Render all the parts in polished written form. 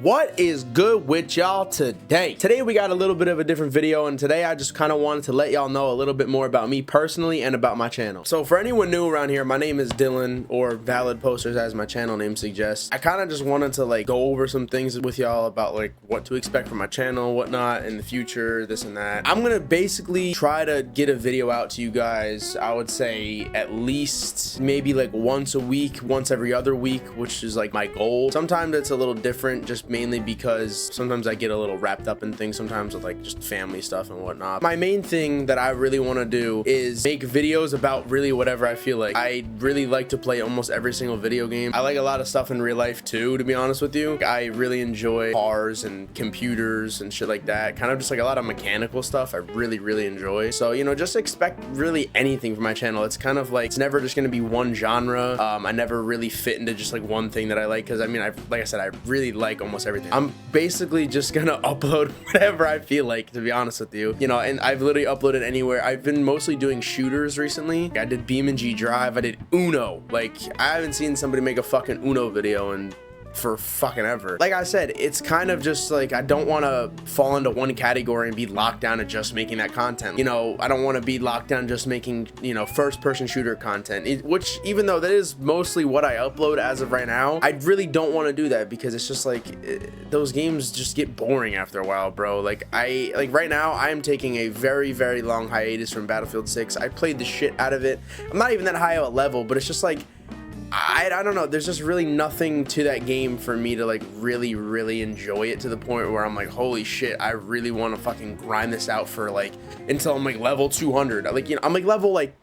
What is good with y'all today? Today we got a little bit of a different video, and today I just kind of wanted to let y'all know a little bit more about me personally and about my channel. So for anyone new around here, my name is Dylan, or Valid Posters as my channel name suggests. I kind of just wanted to like go over some things with y'all about like what to expect from my channel, whatnot in the future, this and that. I'm gonna basically try to get a video out to you guys, I would say at least maybe like once a week, once every other week, which is like my goal. Sometimes it's a little different, just mainly because sometimes I get a little wrapped up in things, sometimes with like just family stuff and whatnot. My main thing that I really want to do is make videos about really whatever I feel like. I really like to play almost every single video game. I like a lot of stuff in real life too, to be honest with you. I really enjoy cars and computers and shit like that, kind of just like a lot of mechanical stuff I really enjoy. So, you know, just expect really anything from my channel. It's kind of like, it's never just gonna be one genre. I never really fit into just like one thing that I like, because I mean, like I said, I really like almost everything. I'm basically just gonna upload whatever I feel like, to be honest with you. You know, and I've literally uploaded anywhere. I've been mostly doing shooters recently. I did BeamNG Drive, I did Uno. Like, I haven't seen somebody make a fucking Uno video and for fucking ever. Like I said, it's kind of just like, I don't want to fall into one category and be locked down to just making that content. You know, I don't want to be locked down just making, you know, first person shooter content, which even though that is mostly what I upload as of right now, I really don't want to do that, because it's just like those games just get boring after a while, bro. Like right now I am taking a very long hiatus from Battlefield 6. I played the shit out of it. I'm not even that high of a level, but it's just like, I don't know, there's just really nothing to that game for me to like really enjoy it to the point where I'm like, holy shit, I really want to fucking grind this out for like until I'm like level 200. Like, you know, I'm like level like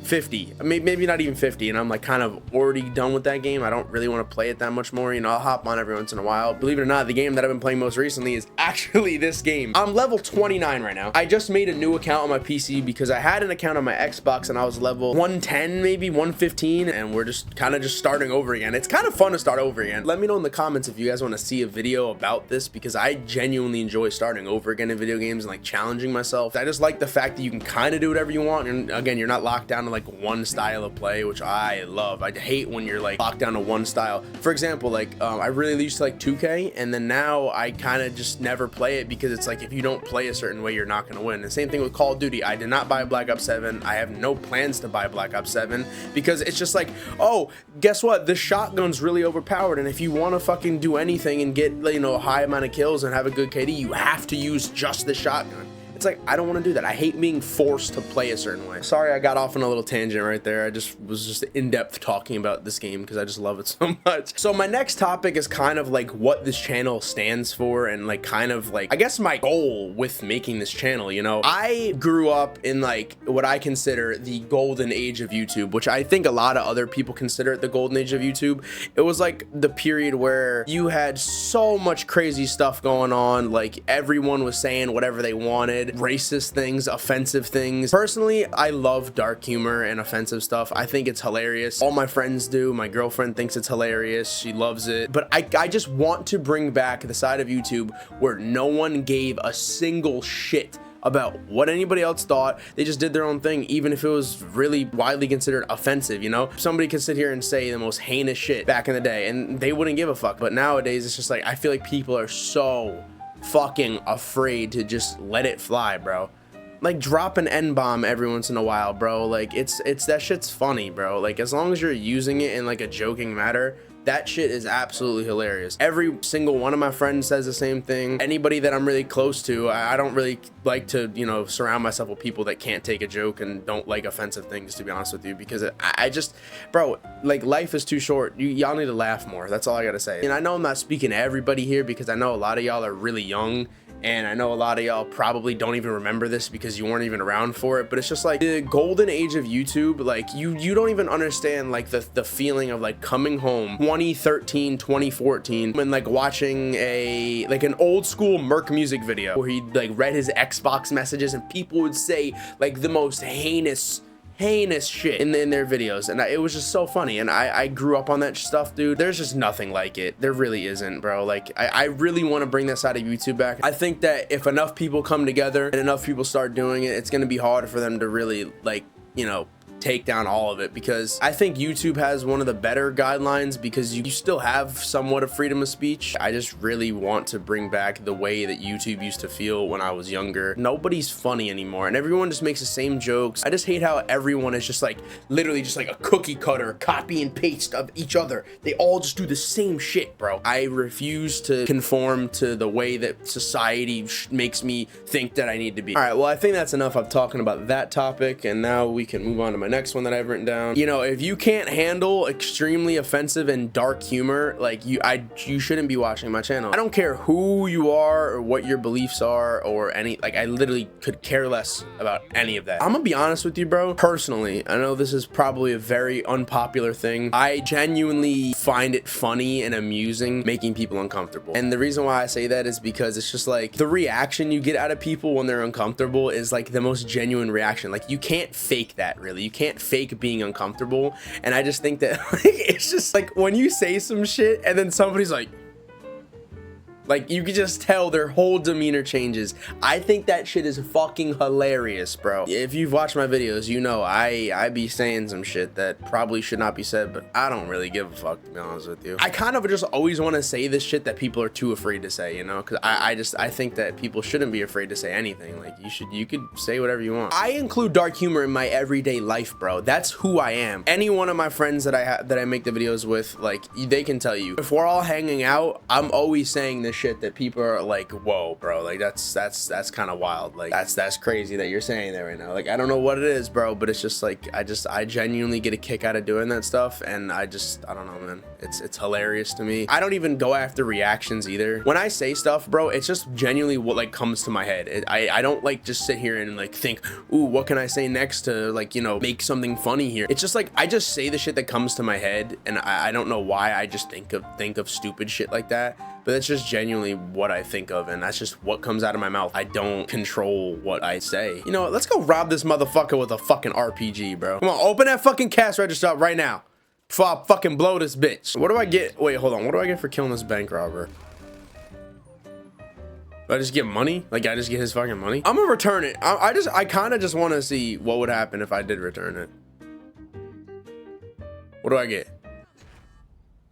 50, maybe not even 50, and I'm like kind of already done with that game. I don't really want to play it that much more. You know, I'll hop on every once in a while. Believe it or not, the game that I've been playing most recently is actually this game. I'm level 29 right now. I just made a new account on my PC because I had an account on my Xbox and I was level 110, maybe 115, and we're just kind of just starting over again. It's kind of fun to start over again. Let me know in the comments if you guys want to see a video about this, because I genuinely enjoy starting over again in video games and like challenging myself. I just like the fact that you can kind of do whatever you want, and again, you're not locked down to like one style of play, which I love. I hate when you're like locked down to one style. For example, like I really used to like 2K, and then now I kind of just never play it, because it's like if you don't play a certain way, you're not going to win. The same thing with Call of Duty. I did not buy Black Ops 7. I have no plans to buy Black Ops 7, because it's just like, oh, guess what, the shotgun's really overpowered, and if you want to fucking do anything and get, you know, a high amount of kills and have a good KD, you have to use just the shotgun. It's like, I don't want to do that. I hate being forced to play a certain way. Sorry, I got off on a little tangent right there. I just was just in-depth talking about this game because I just love it so much. So my next topic is kind of like what this channel stands for, and like kind of like, I guess, my goal with making this channel. You know, I grew up in like what I consider the golden age of YouTube, which I think a lot of other people consider it the golden age of YouTube. It was like the period where you had so much crazy stuff going on. Like, everyone was saying whatever they wanted. Racist things, offensive things. Personally, I love dark humor and offensive stuff. I think it's hilarious. All my friends do. My girlfriend thinks it's hilarious. She loves it. But I just want to bring back the side of YouTube where no one gave a single shit about what anybody else thought. They just did their own thing, even if it was really widely considered offensive. You know, somebody could sit here and say the most heinous shit back in the day and they wouldn't give a fuck. But nowadays, it's just like, I feel like people are so fucking afraid to just let it fly, bro. Like, drop an N-bomb every once in a while, bro. Like, it's that shit's funny, bro. Like, as long as you're using it in like a joking matter, that shit is absolutely hilarious. Every single one of my friends says the same thing. Anybody that I'm really close to, I don't really like to, you know, surround myself with people that can't take a joke and don't like offensive things, to be honest with you, because I just, bro, like, life is too short. Y'all need to laugh more. That's all I gotta say. And I know I'm not speaking to everybody here, because I know a lot of y'all are really young, and I know a lot of y'all probably don't even remember this because you weren't even around for it, but it's just like the golden age of YouTube. Like, you don't even understand like the feeling of like coming home 2013, 2014, when like watching an old school Merc music video where he like read his Xbox messages and people would say like the most heinous shit in their videos, and it was just so funny. And I grew up on that stuff, dude. There's just nothing like it. There really isn't, bro. Like, I really want to bring that side of YouTube back. I think that if enough people come together and enough people start doing it, it's gonna be hard for them to really, like, you know, take down all of it, because I think YouTube has one of the better guidelines because you still have somewhat of freedom of speech. I just really want to bring back the way that YouTube used to feel when I was younger. Nobody's funny anymore and everyone just makes the same jokes. I just hate how everyone is just like literally just like a cookie cutter, copy and paste of each other. They all just do the same shit, bro. I refuse to conform to the way that society makes me think that I need to be. All right, well, I think that's enough of talking about that topic, and now we can move on to my next one that I've written down. You know, if you can't handle extremely offensive and dark humor, like you shouldn't be watching my channel. I don't care who you are or what your beliefs are or any, like, I literally could care less about any of that. I'm gonna be honest with you, bro. Personally, I know this is probably a very unpopular thing. I genuinely find it funny and amusing making people uncomfortable. And the reason why I say that is because it's just like the reaction you get out of people when they're uncomfortable is like the most genuine reaction. Like, you can't fake that, really. You can't fake being uncomfortable. And I just think that like, it's just like when you say some shit and then somebody's like you can just tell their whole demeanor changes. I think that shit is fucking hilarious, bro. If you've watched my videos, you know I be saying some shit that probably should not be said, but I don't really give a fuck, to be honest with you. I kind of just always want to say this shit that people are too afraid to say, you know, because I think that people shouldn't be afraid to say anything. Like, you could say whatever you want. I include dark humor in my everyday life, bro. That's who I am. Any one of my friends that I make the videos with, like, they can tell you, if we're all hanging out, I'm always saying this shit that people are like, whoa, bro, like that's kind of wild. Like, that's crazy that you're saying that right now. Like, I don't know what it is, bro, but it's just like I genuinely get a kick out of doing that stuff, and I don't know, man. It's hilarious to me. I don't even go after reactions either. When I say stuff, bro, it's just genuinely what like comes to my head. I don't like just sit here and like think, ooh, what can I say next to, like, you know, make something funny here. It's just like I just say the shit that comes to my head, and I don't know why. I just think of stupid shit like that. But that's just genuinely what I think of, and that's just what comes out of my mouth. I don't control what I say. You know what? Let's go rob this motherfucker with a fucking RPG, bro. Come on, open that fucking cash register up right now before I fucking blow this bitch. What do I get? Wait, hold on. What do I get for killing this bank robber? Do I just get money? Like, I just get his fucking money? I'm gonna return it. I kind of just want to see what would happen if I did return it. What do I get?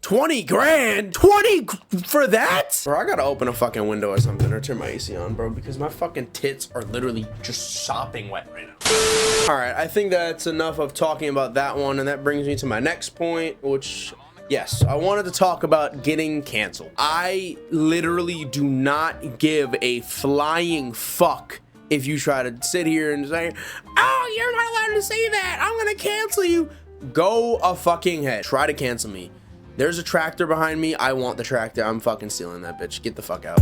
20 grand? 20 for that? Bro, I gotta open a fucking window or something or turn my AC on, bro, because my fucking tits are literally just sopping wet right now. All right, I think that's enough of talking about that one, and that brings me to my next point, which, yes, I wanted to talk about getting canceled. I literally do not give a flying fuck if you try to sit here and say, oh, you're not allowed to say that, I'm gonna cancel you. Go a fucking head. Try to cancel me. There's a tractor behind me. I want the tractor. I'm fucking stealing that bitch. Get the fuck out.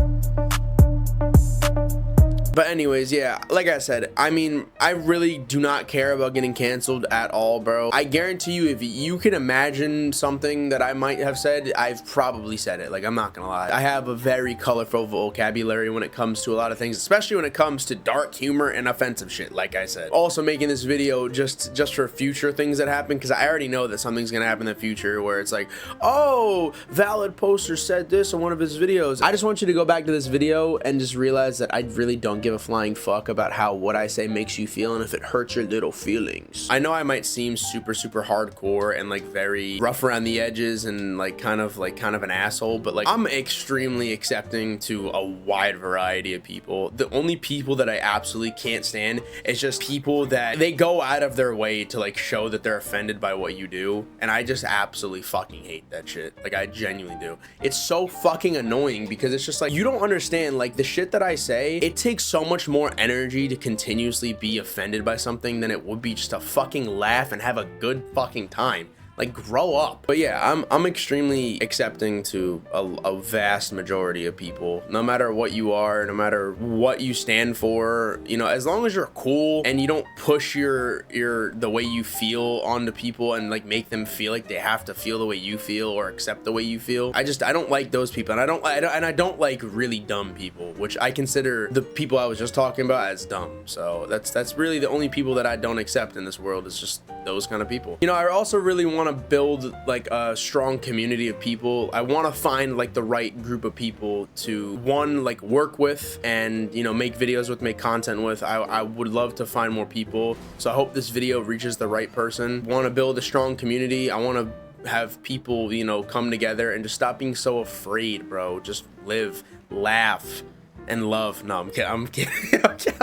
But anyways, yeah, like I said, I mean, I really do not care about getting canceled at all, bro. I guarantee you, if you can imagine something that I might have said, I've probably said it. Like, I'm not gonna lie. I have a very colorful vocabulary when it comes to a lot of things, especially when it comes to dark humor and offensive shit, like I said. Also making this video just for future things that happen, because I already know that something's gonna happen in the future where it's like, oh, validpostrz said this in one of his videos. I just want you to go back to this video and just realize that I really don't give a flying fuck about how what I say makes you feel and if it hurts your little feelings. I know I might seem super hardcore and like very rough around the edges and like kind of an asshole, but like I'm extremely accepting to a wide variety of people. The only people that I absolutely can't stand is just people that they go out of their way to like show that they're offended by what you do, and I just absolutely fucking hate that shit. Like, I genuinely do. It's so fucking annoying because it's just like, you don't understand, like, the shit that I say, it takes so much more energy to continuously be offended by something than it would be just to fucking laugh and have a good fucking time. Like, grow up. But yeah, I'm extremely accepting to a vast majority of people, no matter what you are, no matter what you stand for, you know, as long as you're cool and you don't push the way you feel onto people and like make them feel like they have to feel the way you feel or accept the way you feel. I don't like those people, and I don't like really dumb people, which I consider the people I was just talking about as dumb. So that's really the only people that I don't accept in this world, is just those kind of people. You know, I also really want to build like a strong community of people. I want to find like the right group of people to, one, like work with and, you know, make videos with, make content with. I would love to find more people. So I hope this video reaches the right person. Want to build a strong community. I want to have people, you know, come together and just stop being so afraid, bro. Just live, laugh, and love. No, I'm kidding. I'm kidding.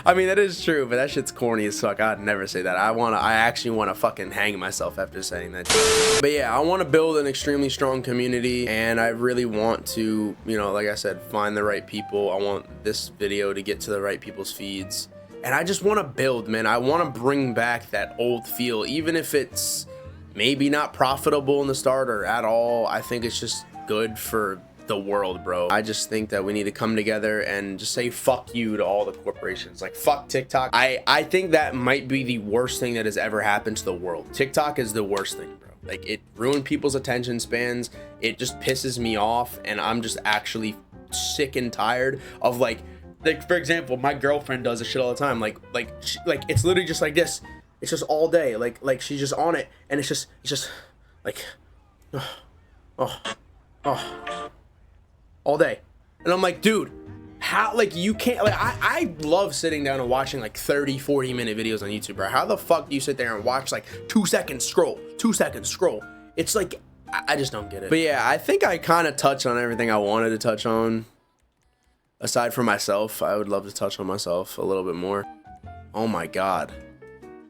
I mean, that is true, but that shit's corny as fuck. I'd never say that. I actually want to fucking hang myself after saying that. But yeah, I want to build an extremely strong community, and I really want to, you know, like I said, find the right people. I want this video to get to the right people's feeds, and I just want to build, man. I want to bring back that old feel, even if it's maybe not profitable in the start or at all. I think it's just good for the world, bro. I just think that we need to come together and just say fuck you to all the corporations. Like, fuck TikTok. I think that might be the worst thing that has ever happened to the world. TikTok is the worst thing, bro. Like, it ruined people's attention spans. It just pisses me off, and I'm just actually sick and tired of like for example, my girlfriend does this shit all the time. Like it's literally just like this. It's just all day. Like she's just on it, and it's just like all day. And I'm like, dude, how, like, you can't, like, I love sitting down and watching like 30-40 minute videos on YouTube, bro. How the fuck do you sit there and watch like 2 seconds scroll, 2 seconds scroll? It's like, I just don't get it. But yeah, I think I kind of touched on everything I wanted to touch on. Aside from myself, I would love to touch on myself a little bit more. Oh my God.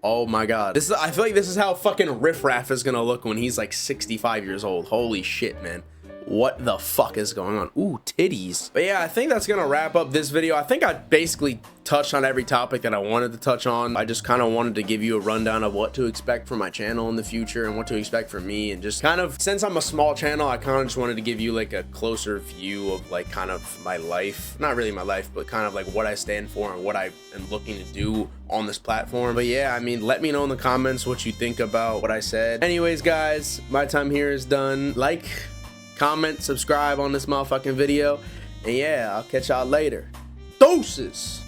Oh my God. I feel like this is how fucking Riff Raff is gonna look when he's like 65 years old. Holy shit, man. What the fuck is going on? Ooh, titties. But yeah, I think that's gonna wrap up this video. I think I basically touched on every topic that I wanted to touch on. I just kind of wanted to give you a rundown of what to expect from my channel in the future and what to expect from me, and just kind of, since I'm a small channel, I kind of just wanted to give you like a closer view of like kind of my life. Not really my life, but kind of like what I stand for and what I am looking to do on this platform. But yeah, I mean, let me know in the comments what you think about what I said. Anyways, guys, my time here is done. Like, comment, subscribe on this motherfucking video, and yeah, I'll catch y'all later. Doses.